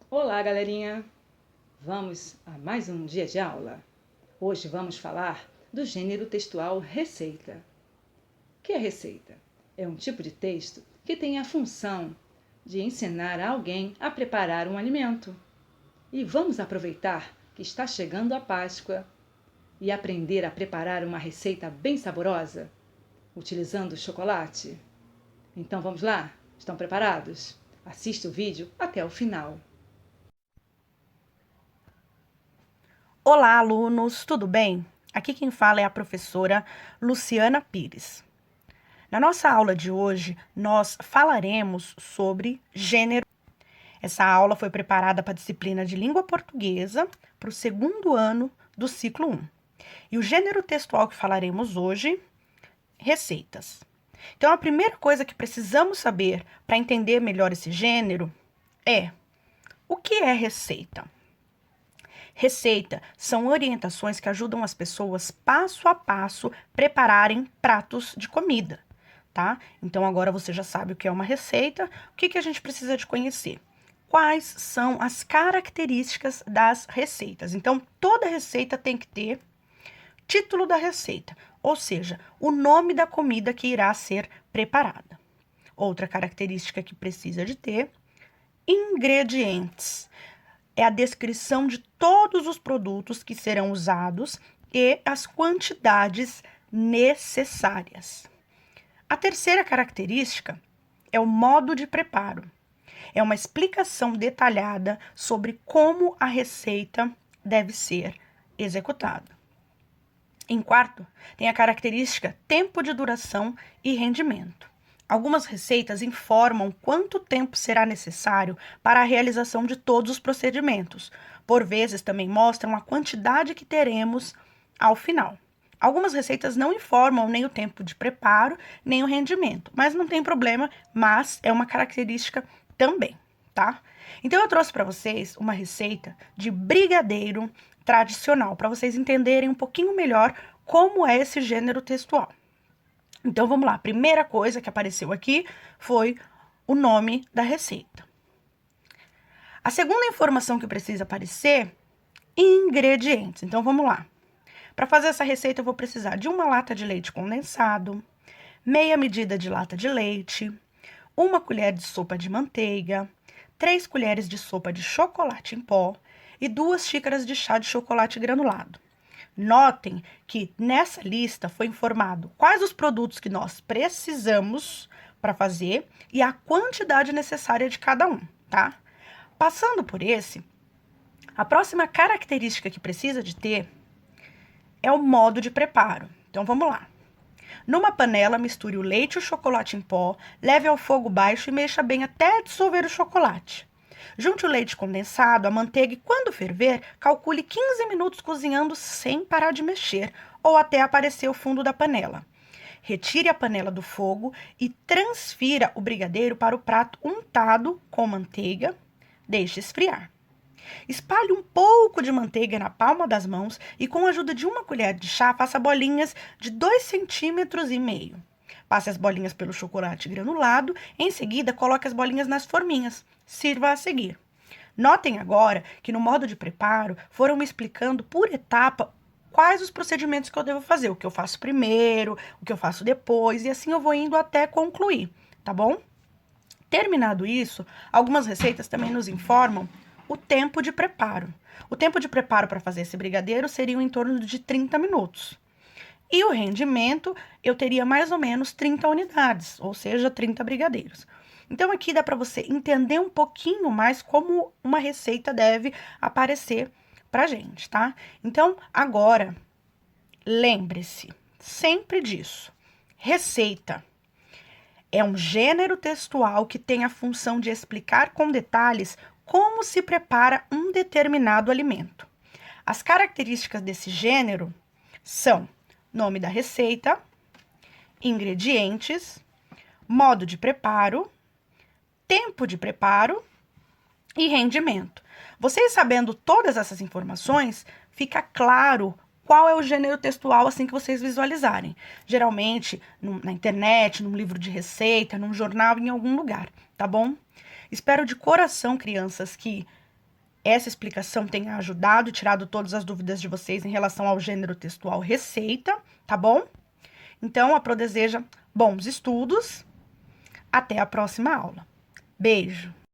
Olá, galerinha! Vamos a mais um dia de aula. Hoje vamos falar do gênero textual receita. O que é receita? É um tipo de texto que tem a função de ensinar alguém a preparar um alimento. E vamos aproveitar que está chegando a Páscoa e aprender a preparar uma receita bem saborosa, utilizando chocolate. Então vamos lá? Estão preparados? Assista o vídeo até o final. Olá, alunos, tudo bem? Aqui quem fala é a professora Luciana Pires. Na nossa aula de hoje, nós falaremos sobre gênero. Essa aula foi preparada para a disciplina de língua portuguesa para o segundo ano do ciclo 1. E o gênero textual que falaremos hoje, receitas. Então, a primeira coisa que precisamos saber para entender melhor esse gênero é: o que é receita? Receita são orientações que ajudam as pessoas passo a passo prepararem pratos de comida, tá? Então agora você já sabe o que é uma receita. O que a gente precisa de conhecer? Quais são as características das receitas? Então toda receita tem que ter título da receita, ou seja, o nome da comida que irá ser preparada. Outra característica que precisa de ter: ingredientes. É a descrição de todos os produtos que serão usados e as quantidades necessárias. A terceira característica é o modo de preparo. É uma explicação detalhada sobre como a receita deve ser executada. Em quarto, tem a característica tempo de duração e rendimento. Algumas receitas informam quanto tempo será necessário para a realização de todos os procedimentos. Por vezes, também mostram a quantidade que teremos ao final. Algumas receitas não informam nem o tempo de preparo, nem o rendimento, mas não tem problema, mas é uma característica também, tá? Então, eu trouxe para vocês uma receita de brigadeiro tradicional, para vocês entenderem um pouquinho melhor como é esse gênero textual. Então, vamos lá. A primeira coisa que apareceu aqui foi o nome da receita. A segunda informação que precisa aparecer: ingredientes. Então, vamos lá. Para fazer essa receita, eu vou precisar de uma lata de leite condensado, meia medida de lata de leite, uma colher de sopa de manteiga, 3 colheres de sopa de chocolate em pó e 2 xícaras de chá de chocolate granulado. Notem que nessa lista foi informado quais os produtos que nós precisamos para fazer e a quantidade necessária de cada um, tá? Passando por esse, a próxima característica que precisa de ter é o modo de preparo. Então vamos lá. Numa panela, misture o leite e o chocolate em pó, leve ao fogo baixo e mexa bem até dissolver o chocolate. Junte o leite condensado, a manteiga e, quando ferver, calcule 15 minutos cozinhando sem parar de mexer ou até aparecer o fundo da panela. Retire a panela do fogo e transfira o brigadeiro para o prato untado com manteiga. Deixe esfriar. Espalhe um pouco de manteiga na palma das mãos e, com a ajuda de uma colher de chá, faça bolinhas de 2,5 cm. Passe as bolinhas pelo chocolate granulado. Em seguida, coloque as bolinhas nas forminhas. Sirva a seguir. Notem agora que no modo de preparo foram me explicando por etapa quais os procedimentos que eu devo fazer, o que eu faço primeiro, o que eu faço depois, e assim eu vou indo até concluir, tá bom? Terminado isso, algumas receitas também nos informam o tempo de preparo. O tempo de preparo para fazer esse brigadeiro seria em torno de 30 minutos. E o rendimento, eu teria mais ou menos 30 unidades, ou seja, 30 brigadeiros. Então, aqui dá para você entender um pouquinho mais como uma receita deve aparecer para gente, tá? Então, agora, lembre-se sempre disso. Receita é um gênero textual que tem a função de explicar com detalhes como se prepara um determinado alimento. As características desse gênero são nome da receita, ingredientes, modo de preparo, tempo de preparo e rendimento. Vocês sabendo todas essas informações, fica claro qual é o gênero textual assim que vocês visualizarem. Geralmente na internet, num livro de receita, num jornal, em algum lugar, tá bom? Espero de coração, crianças, que essa explicação tenha ajudado e tirado todas as dúvidas de vocês em relação ao gênero textual receita, tá bom? Então, a Pro deseja bons estudos. Até a próxima aula. Beijo!